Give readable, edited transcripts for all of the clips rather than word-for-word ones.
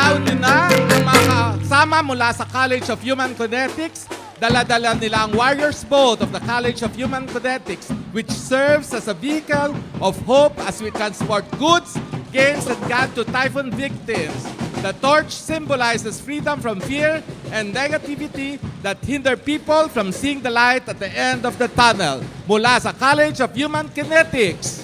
nauna na ang mga kasama mula sa College of Human Kinetics. Dala-dala nila ang Warriors Boat of the College of Human Kinetics, which serves as a vehicle of hope as we transport goods, gains, and God to typhoon victims. The torch symbolizes freedom from fear and negativity that hinder people from seeing the light at the end of the tunnel. Mula sa College of Human Kinetics.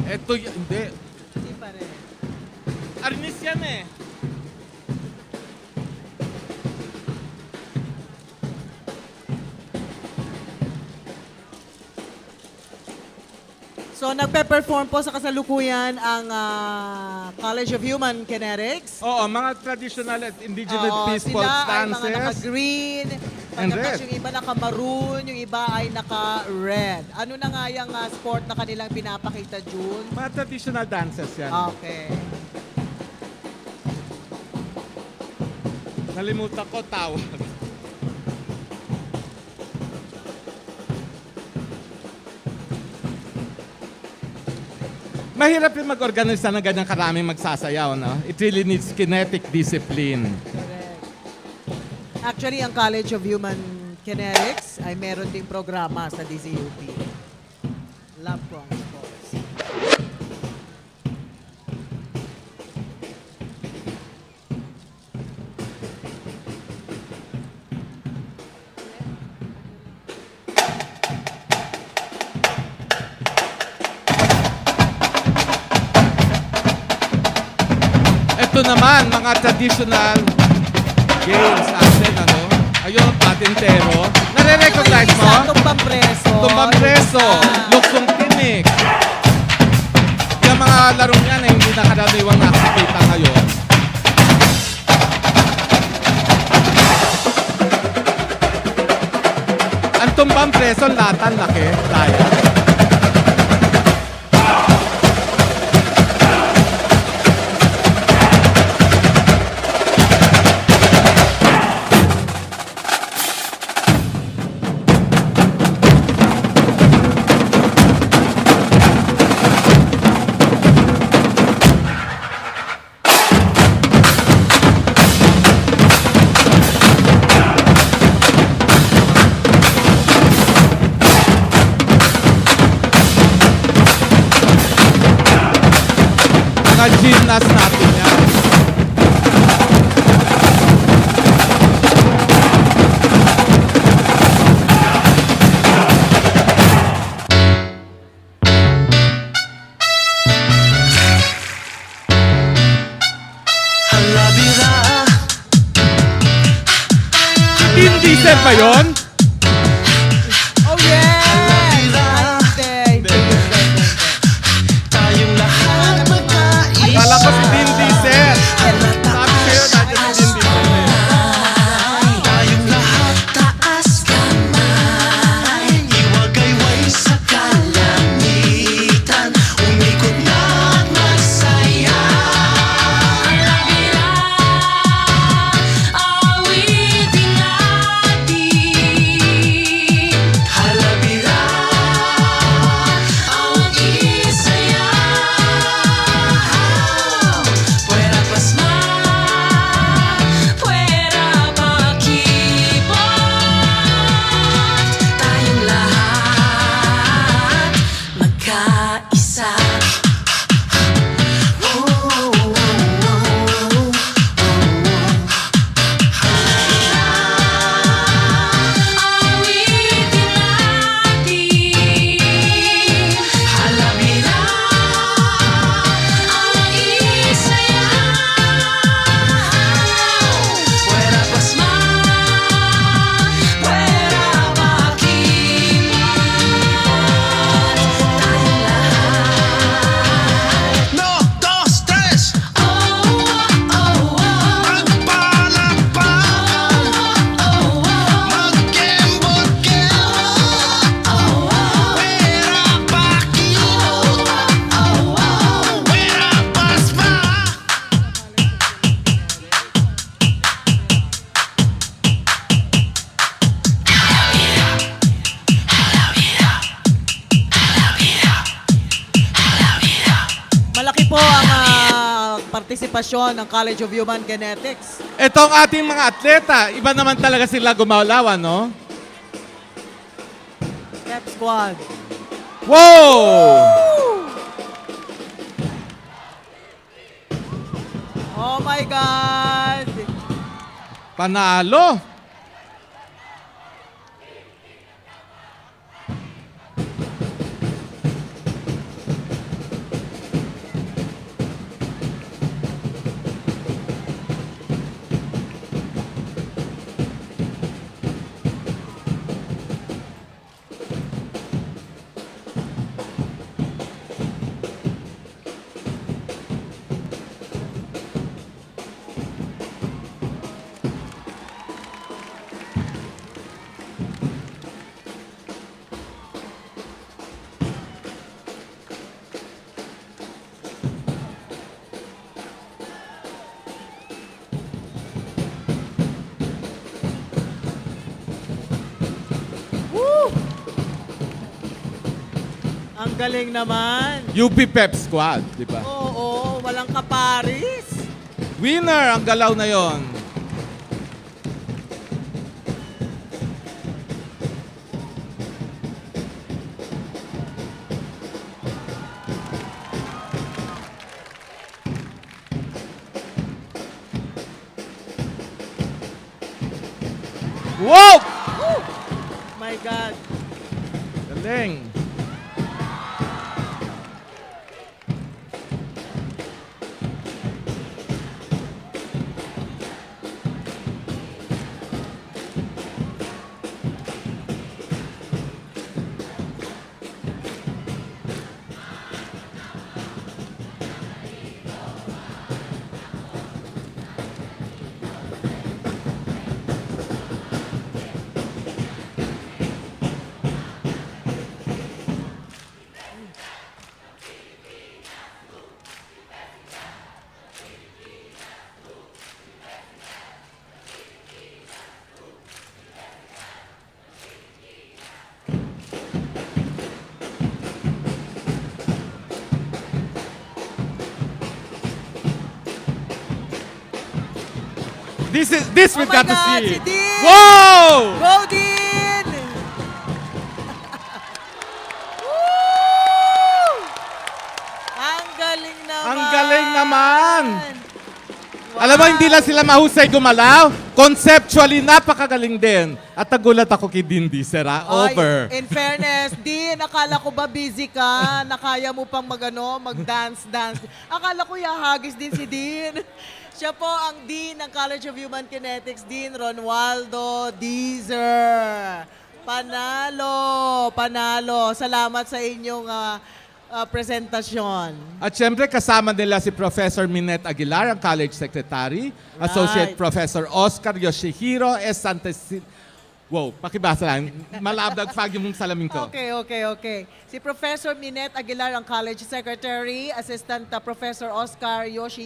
Ito, hindi. Hindi pa rin. Arnis yan eh. So, nagpe-perform po sa kasalukuyan ang College of Human Kinetics. Oo, mga traditional at indigenous Oo, peaceful sila ay mga stances. naka-green, And pagkatapos red. yung iba naka-maroon, yung iba ay naka-red. Ano na nga yung sport na kanilang pinapakita, June? Mga traditional dances yan. Okay. Nalimutan ko tawag. Mahirap yung mag-organisa ng ganyang karaming magsasayaw, no? It really needs kinetic discipline. Correct. Actually, ang College of Human Kinetics ay meron ding programa sa DZUP. Love ko ang sports. Ito naman, mga traditional games natin, ano? Ayun, patintero. Nare-recognize mo? Tumbang preso. Tumbang preso, luksong tinik. Yung mga larong yan ay hindi nakaraniwang nakikita ngayon. Ang tumbang preso, latan, laki, daya. Mga gymnast natin yan. Hindi set ba yun? Oh, yes! Ay, hindi. Tayong lahat magkais. Kala ko si Vin Diesel. Sabi sa'yo, nandiyan si Vin Diesel eh. Tayong lahat taas kamay. Iwagayway sa kalangitan. Umikot na at masaya. Awitin natin malaki po ang partisipasyon ng College of Human Kinetics. Itong ating mga atleta, iba naman talaga sila gumalawan, no? Pep Squad. Wow! Oh my God! Panalo! Woo! Ang galing naman. UP Pep Squad, di ba? Oo, walang kaparis. Winner ang galaw na yon. Wow! My God. Galing. This Oh we've my got to God, see. si Dean! Wow! Go, Dean! Woo! Ang galing naman. Ang galing naman. Alam mo, hindi lang sila mahusay gumalaw. Conceptually, napakagaling din. At nagulat ako kay Dean Dicera. Ay, Over. in fairness, Dean, akala ko ba busy ka? Nakaya mo pang mag-dance. Akala ko yahagis din si Dean. Siya po ang Dean ng College of Human Kinetics, Dean Ronaldo Dizer. Panalo. Salamat sa inyong presentasyon. At syempre, kasama nila si Professor Minette Aguilar, ang College Secretary, Associate Right. Professor Oscar Yoshihiro S. Santesi... Wow, pakibasa lang. Malabdag fag yung salamin ko. Okay. Si Professor Minette Aguilar ang College Secretary, Assistant Professor Oscar Yoshi